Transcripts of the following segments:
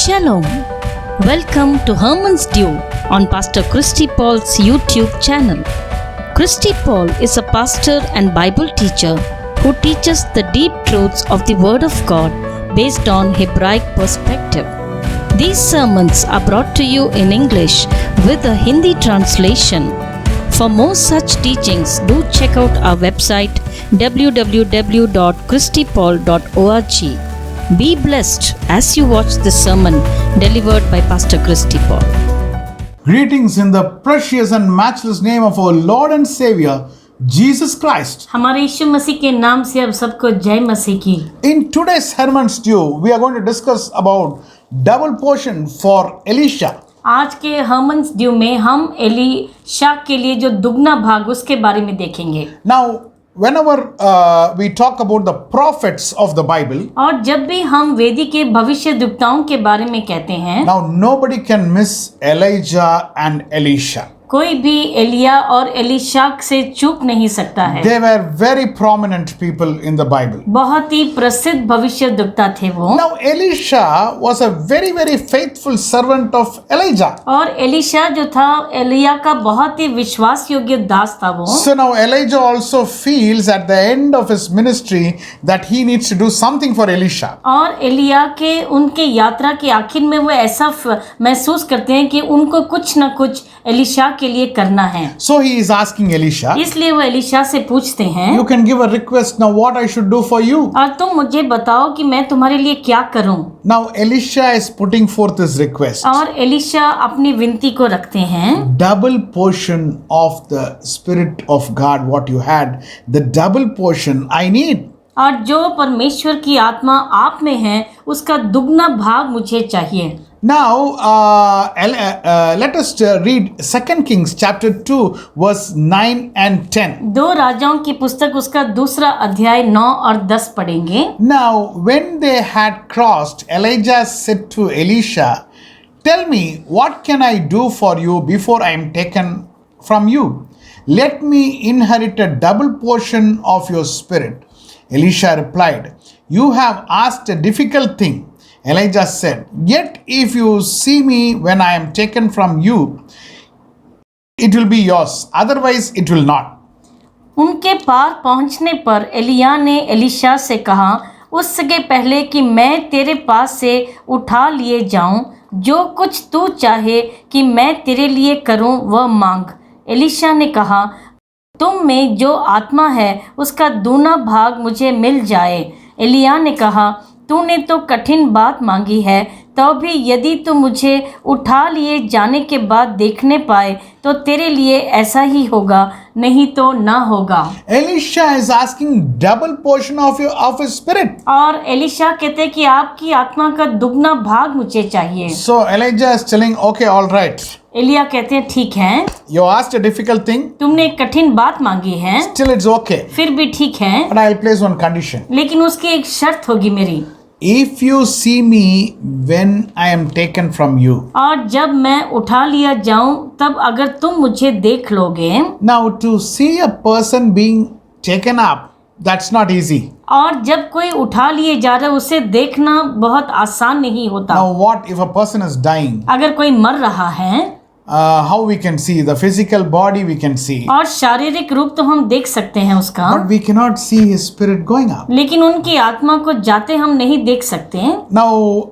Shalom. Welcome to Herman's Dew on Pastor Christy Paul's YouTube channel. Christy Paul is a pastor and Bible teacher who teaches the deep truths of the Word of God based on Hebraic perspective. These sermons are brought to you in English with a Hindi translation. For more such teachings, do check out our website www.christypaul.org. Be blessed as you watch this sermon delivered by Pastor Christy Paul. Greetings in the precious and matchless name of our Lord and Savior, Jesus Christ. हमारे यीशु मसीह के नाम से अब सबको जय मसीह की। In today's Herman's Dew, we are going to discuss about double portion for Elisha. आज के हर्मन्स ड्यू में हम एलीशा के लिए जो दुगना भाग उसके बारे में देखेंगे। Now, whenever we talk about the prophets of the Bible, और जब भी हम वेदी के भविष्यद्वक्ताओं के बारे में कहते हैं, now nobody can miss Elijah and Elisha. कोई भी एलिया और एलीशा से चूक नहीं सकता है। They were very prominent people in the Bible. बहुत ही प्रसिद्ध भविष्यद्वक्ता थे वो। Now Elisha was a very faithful servant of Elijah. और एलीशा जो था एलिया का बहुत ही विश्वास योग्य दास था वो। So now Elijah also feels at the end of his ministry that he needs to do something for Elisha. और एलिया के उनके यात्रा के आखिर में वो ऐसा महसूस करते हैं कि उनको कुछ न कुछ एलीशा के लिए करना है। So he is asking Elisha, इसलिए वो एलीशा से पूछते हैं, you can give a request now what I should do for you. और तुम मुझे बताओ कि मैं तुम्हारे लिए क्या करूं। Now Elisha is putting forth his request. और एलीशा अपनी विनती को रखते हैं, Double portion of the Spirit of God what you had, the double portion I need. और जो परमेश्वर की आत्मा आप में है उसका दुगना भाग मुझे चाहिए। Now let us read 2 Kings chapter 2 verse 9 and 10. दो राजाओं की पुस्तक उसका दूसरा अध्याय 9 और 10 पढ़ेंगे। Now when they had crossed, Elijah said to Elisha, tell me, what can I do for you before I am taken from you? Let me inherit a double portion of your spirit. Elisha replied, you have asked a difficult thing. Elijah said, yet if you see me when I am taken from you, it will be yours, otherwise it will not. उनके पार पहुंचने पर एलिया ने Elisha से कहा, उससे पहले कि मैं तेरे पास से उठा लिए जाऊं, जो कुछ तू चाहे कि मैं तेरे लिए करूं वह मांग। एलीशा ने कहा, तुम में जो आत्मा है उसका दूना भाग मुझे मिल जाए। एलिया ने कहा, तूने तो कठिन बात मांगी है, तो भी यदि तू मुझे उठा लिए जाने के बाद देखने पाए तो तेरे लिए ऐसा ही होगा, नहीं तो ना होगा। Elisha is asking double portion of his spirit. और एलीशा कहते हैं कि आपकी आत्मा का दुगना भाग मुझे चाहिए। So Elijah is telling, okay, all right. Elia कहते हैं ठीक है, You asked a difficult thing. तुमने एक कठिन बात मांगी है, Still it's okay. फिर भी ठीक है, But I'll place one condition. लेकिन उसकी एक शर्त होगी मेरी। If you see me when I am taken from you. और जब मैं उठा लिया जाऊं तब अगर तुम मुझे देख लोगे। Now to see a person being taken up, that's not easy. और जब कोई उठा लिए जा रहा है उसे देखना बहुत आसान नहीं होता। Now what if a person is dying? अगर कोई मर रहा है, How we can see the physical body we can see. और शारीरिक रूप तो हम देख सकते हैं उसका, But we cannot see his spirit going up. लेकिन उनकी आत्मा को जाते हम नहीं देख सकते। Now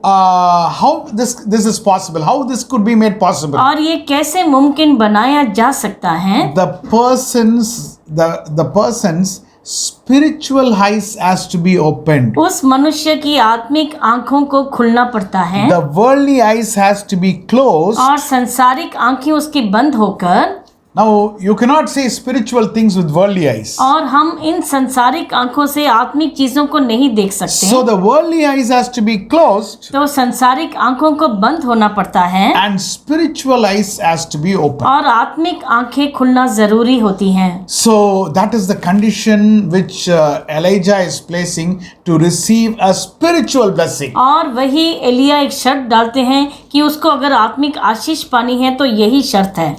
how this is possible? How this could be made possible? और ये कैसे मुमकिन बनाया जा सकता है? The person's spiritual eyes has to be opened. उस मनुष्य की आत्मिक आंखों को खुलना पड़ता है। The worldly eyes has to be closed. और संसारिक आंखें उसकी बंद होकर। Now you cannot see spiritual things with worldly eyes. और हम इन संसारिक आंखों से आत्मिक चीजों को नहीं देख सकते। So the worldly eyes has to be closed. तो संसारिक आंखों को बंद होना पड़ता है। And spiritual eyes has to be open. और आत्मिक आंखें खुलना जरूरी होती हैं। So that is the condition which Elijah is placing to receive a spiritual blessing. और वही एलिया एक शर्त डालते हैं कि उसको अगर आत्मिक आशीष पानी है तो यही शर्त है।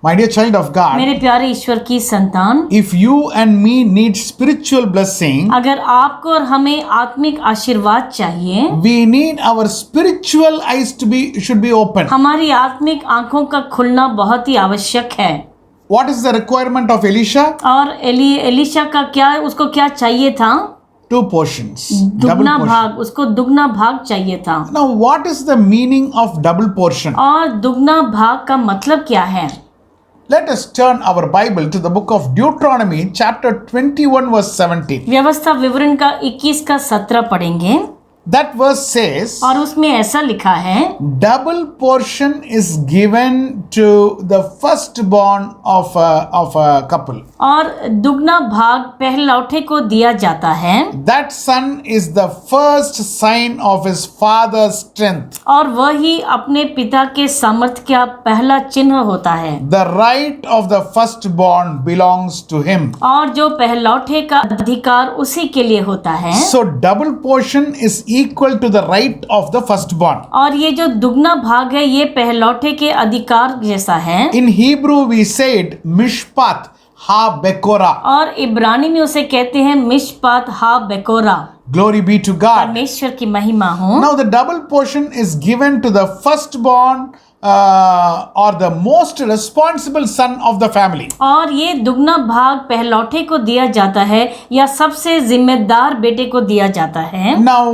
My dear child of God, मेरे प्यारे ईश्वर की संतान, if you and me need spiritual blessing, अगर आपको और हमें आत्मिक आशीर्वाद चाहिए, we need our spiritual eyes should be open. हमारी आत्मिक आंखों का खुलना बहुत ही आवश्यक है। What is the requirement of Elisha? और एलिशा का क्या, उसको क्या चाहिए था? 2 portions. Double दुगना portion. भाग, उसको दुगना भाग चाहिए था। Now, what is the meaning of double portion? और दुगना भाग का मतलब क्या है? Let us turn our Bible to the book of Deuteronomy, chapter 21, verse 17. व्यवस्था विवरण का 21 का 17 पढ़ेंगे That verse says, और उसमें ऐसा लिखा है, double portion is given to the firstborn of a couple. और दुगना भाग पहलौठे को दिया जाता है। That son is the first sign of his father's strength. और वही अपने पिता के सामर्थ्य का पहला चिन्ह होता है। The right of the firstborn belongs to him. और जो पहलौठे का अधिकार उसी के लिए होता है। So double portion is equal to the right of the firstborn. और ये जो दुगना भाग है ये पहलौठे के अधिकार जैसा है। In Hebrew we said mishpat ha bekora. और इब्रानी में उसे कहते हैं मिशपात हा बेकोरा। Glory be to God. परमेश्वर की महिमा हो। Now the double portion is given to the firstborn or the most responsible son of the family. और ये दुगना भाग पहलौठे को दिया जाता है या सबसे जिम्मेदार बेटे को दिया जाता है। Now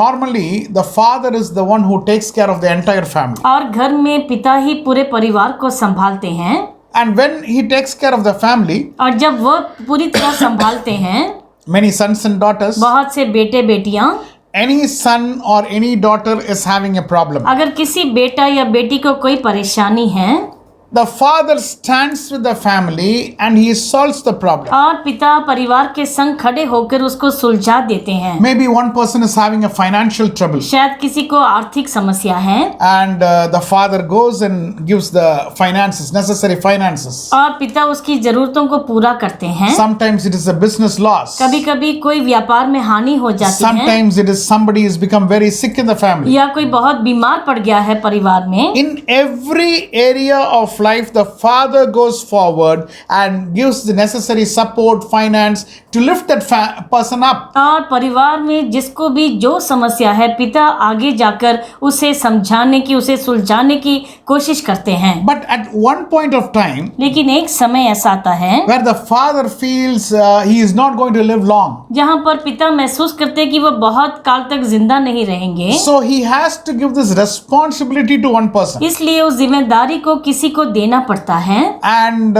normally the father is the one who takes care of the entire family. और घर में पिता ही पूरे परिवार को संभालते हैं। And when he takes care of the family, और जब वह पूरी तरह संभालते हैं, many sons and daughters, बहुत से बेटे बेटियां, any son or any daughter is having a problem, अगर किसी बेटा या बेटी को कोई परेशानी है, the father stands with the family and he solves the problem. और पिता परिवार के संग खड़े होकर उसको सुलझा देते हैं। Maybe one person is having a financial trouble शायद किसी को आर्थिक समस्या है and the father goes and gives the finances, necessary finances. और पिता उसकी जरूरतों को पूरा करते हैं। Sometimes it is a business loss. कभी कभी कोई व्यापार में हानि हो जाती है Sometimes it is somebody has become very sick in the family. या कोई बहुत बीमार पड़ गया है परिवार में। In every area of life, the father goes forward and gives the necessary support, finance to lift that person up. और परिवार में जिसको भी जो समस्या है पिता आगे जाकर उसे समझाने की, उसे सुलझाने की कोशिश करते हैं। But at one point of time, लेकिन एक समय ऐसा आता है where the father feels he is not going to live long, जहाँ पर पिता महसूस करते हैं कि वो बहुत काल तक जिंदा नहीं रहेंगे, so he has to give this responsibility to one person. इसलिए उस जिम्मेदारी को किसी को देना पड़ता है। And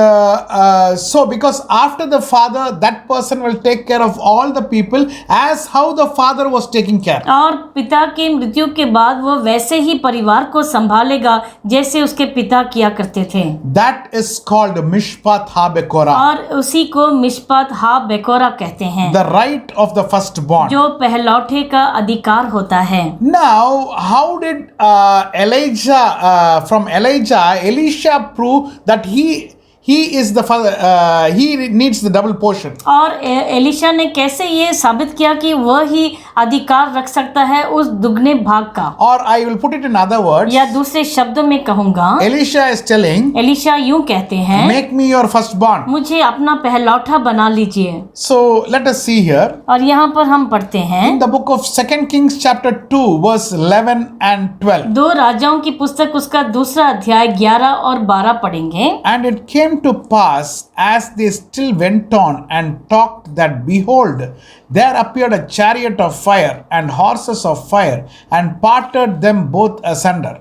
so because after the father, that person will take care of all the people as how the father was taking care. और पिता की मृत्यु के बाद वो वैसे ही परिवार को संभालेगा जैसे उसके पिता किया करते थे। That is called mishpat ha bekora, और उसी को मिशपात हा बेकोरा कहते हैं, the right of the firstborn. जो पहलौठे का अधिकार होता है। Now, how did Elisha prove that he is the father, he needs the double portion? और एलिशा ने कैसे ये साबित किया कि वह ही अधिकार रख सकता है उस दुगने भाग का? Or I will put it in other words, या दूसरे शब्दों में कहूंगा, Elisha is telling, एलिशा यूं कहते हैं, make me your firstborn. मुझे अपना पहलौठा बना लीजिए। So let us see here और यहाँ पर हम पढ़ते हैं in the book of 2 Kings chapter 2 verse 11 and 12. दो राजाओं की पुस्तक उसका दूसरा अध्याय 11 और 12 पढ़ेंगे। And it came to pass as they still went on and talked that behold, there appeared a chariot of fire and horses of fire and parted them both asunder.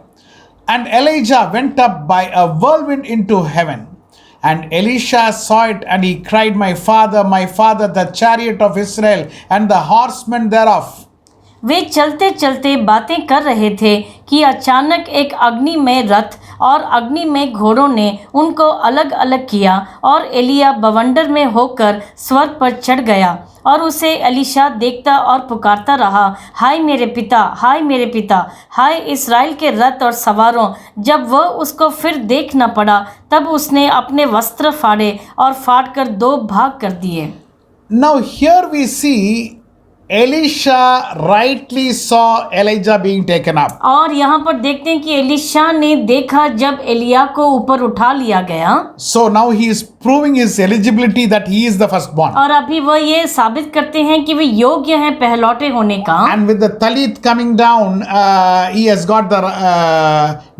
And Elijah went up by a whirlwind into heaven. And Elisha saw it and he cried, my father, the chariot of Israel and the horsemen thereof. वे चलते चलते बातें कर रहे थे कि अचानक एक अग्निमय रथ और अग्निमय घोड़ों ने उनको अलग अलग किया और एलिया बवंडर में होकर स्वर्ग पर चढ़ गया और उसे एलिशा देखता और पुकारता रहा, हाय मेरे पिता, हाय मेरे पिता, हाय इस्राएल के रथ और सवारों। जब वह उसको फिर देख न पड़ा तब उसने अपने वस्त्र फाड़े और फाड़ कर दो भाग कर दिए। Now here we see Elisha rightly saw Elijah being taken up. और यहाँ पर देखते हैं कि एलिशा ने देखा जब एलिया को ऊपर उठा लिया गया, So now he is proving his eligibility that he is the firstborn. और अभी वह ये साबित करते हैं कि वे योग्य हैं पहलौठे होने का। And with the talit coming down, he has got the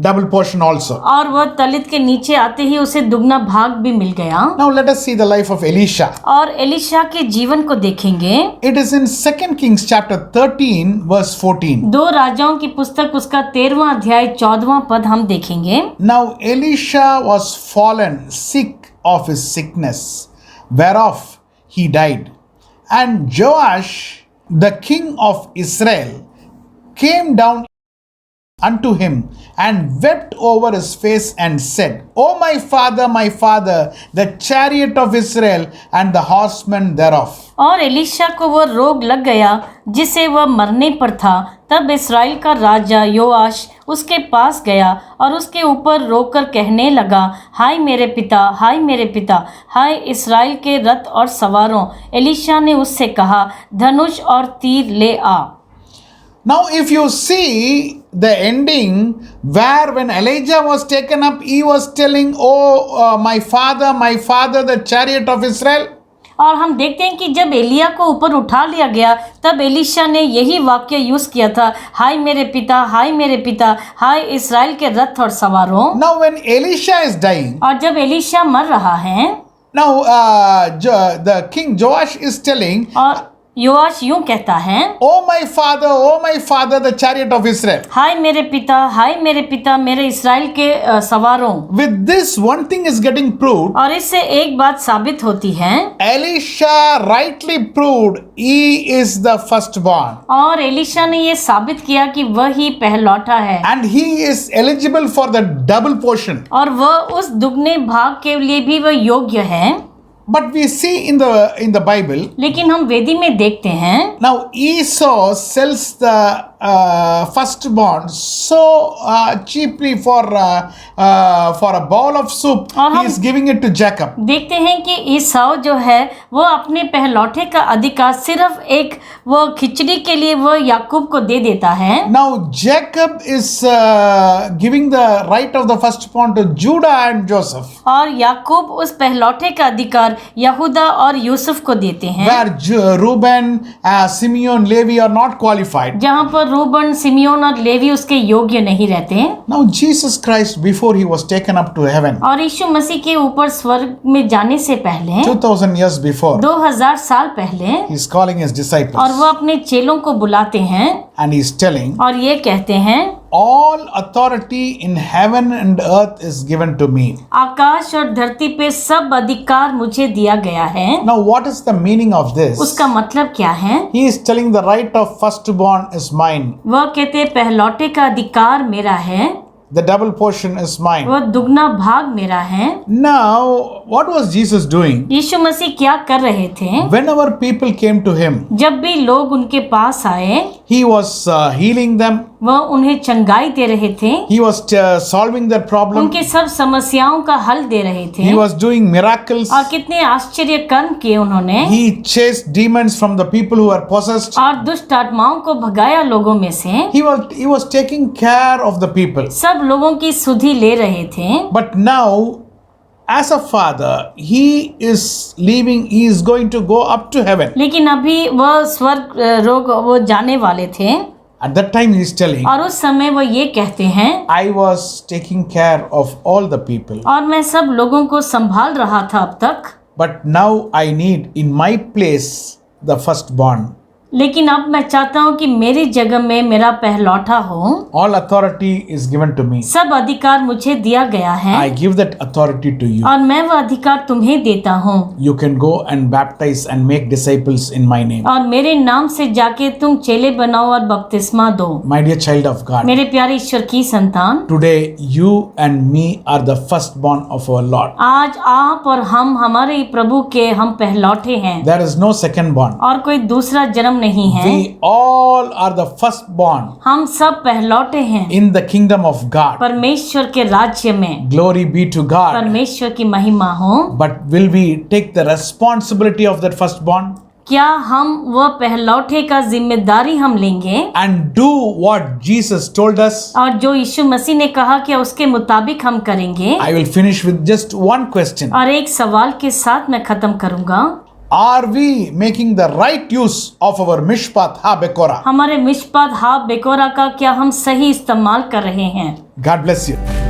double portion also. और वह तलित के नीचे आते ही उसे दुगना भाग भी मिल गया। Now let us see the life of Elisha. और एलिशा के जीवन को देखेंगे। It is in 2 Kings chapter 13 verse 14. दो राजाओं की पुस्तक उसका 13वां अध्याय 14वां पद हम देखेंगे। Now Elisha was fallen sick of his sickness, whereof he died. And Joash, the king of Israel, came down unto him and wept over his face and said, O my father, the chariot of Israel and the horsemen thereof. और Elisha को वह रोग लग गया जिसे वह मरने पर था। तब इस्राएल का राजा योआश उसके पास गया और उसके ऊपर रोकर कहने लगा, हाय मेरे पिता, हाय मेरे पिता, हाय इस्राएल के रथ और सवारों। एलिशा ने उससे कहा, धनुष और तीर ले आ। Now if you see the ending, where when Elijah was taken up, he was telling, oh my father, the chariot of Israel. और हम देखते हैं कि जब एलिया को ऊपर उठा लिया गया तब एलिशा ने यही वाक्य यूज किया था, हाय मेरे पिता, हाय मेरे पिता, हाय इस्राएल के रथ और सवारों। Now when Elisha is dying, और जब एलिशा मर रहा है, now the king Joash is telling, और योआश यूं कहता है, oh my father, the chariot of Israel. हाय मेरे पिता, मेरे इस्राएल के सवारों। With this, one thing is getting proved. और इससे एक बात साबित होती है, Elisha rightly proved he is the firstborn. और एलिशा ने ये साबित किया कि वह ही पहलौठा है, And he is eligible for the double portion. और वह उस दुगने भाग के लिए भी वह योग्य है। But we see in the Bible, लेकिन हम वेदी में देखते हैं, now Esau sells the firstborn so cheaply for a bowl of soup. और He is giving it to Jacob. देखते हैं कि ईसाऊ जो है वो अपने पहलौठे का अधिकार सिर्फ एक वो खिचड़ी के लिए वो याकूब को दे देता है। Now Jacob is giving the right of the firstborn to Judah and Joseph. और याकूब उस पहलौठे का अधिकार यहूदा और यूसुफ को देते हैं, Where Reuben, Simeon, Levi are not qualified. जहाँ पर रूबन, सिमियोन और लेवी उसके योग्य नहीं रहते। Now Jesus Christ, before he was taken up to heaven, और यीशु मसीह के ऊपर स्वर्ग में जाने से पहले 2000 years before, 2000 साल पहले, he is calling his और disciples वो अपने चेलों को बुलाते हैं and he is telling, और ये कहते हैं, all authority in heaven and earth is given to me. आकाश और धरती पे सब अधिकार मुझे दिया गया है। Now what is the meaning of this? उसका मतलब क्या है? He is telling the right of firstborn is mine. वह कहते पहलौठे का अधिकार मेरा है, The double portion is mine. वह दुगना भाग मेरा है। Now what was Jesus doing? यीशु मसीह क्या कर रहे थे? Whenever people came to him, जब भी लोग उनके पास आए, he was healing them. वह उन्हें चंगाई दे रहे थे, He was solving their problem. उनके सब समस्याओं का हल दे रहे थे, He was doing miracles. और कितने आश्चर्य कर्म किए उन्होंने। He chased demons from the people who were possessed. और दुष्ट आत्माओं को भगाया लोगों में से। He was taking care of the people. सब लोगों की सुधि ले रहे थे। But now, as a father, he is going to go up to heaven. लेकिन अभी वह स्वर्ग रोग वो जाने वाले थे, At that time he is telling, और उस समय वो ये कहते हैं, I was taking care of all the people. और मैं सब लोगों को संभाल रहा था अब तक, But now I need in my place the firstborn. लेकिन अब मैं चाहता हूँ कि मेरी जगह में मेरा पहलौठा हो। All authority is given to me. सब अधिकार मुझे दिया गया है, I give that authority to you. और मैं वह अधिकार तुम्हें देता हूँ, You can go and baptize and make disciples in my name. और मेरे नाम से जाके तुम चेले बनाओ और बपतिस्मा दो। My dear child of God, मेरे प्यारे ईश्वर की संतान, today you and me are the firstborn of our Lord. आज आप और हम हमारे प्रभु के हम पहलौठे हैं, There is no secondborn. और कोई दूसरा जन्म नहीं है। We all are the firstborn हम सब पहलौठे हैं in the kingdom of God. परमेश्वर के राज्य में। Glory be to God. परमेश्वर की महिमा हो। But will we take the responsibility of that firstborn? क्या हम वह पहलौठे का जिम्मेदारी हम लेंगे and do what Jesus told us? और जो यीशु मसीह ने कहा कि उसके मुताबिक हम करेंगे? I will finish with just one question. और एक सवाल के साथ मैं खत्म करूंगा। Are we making the right use of our Mishpat HaBekora? हमारे मिशपात हा बेकोरा का क्या हम सही इस्तेमाल कर रहे हैं? God bless you.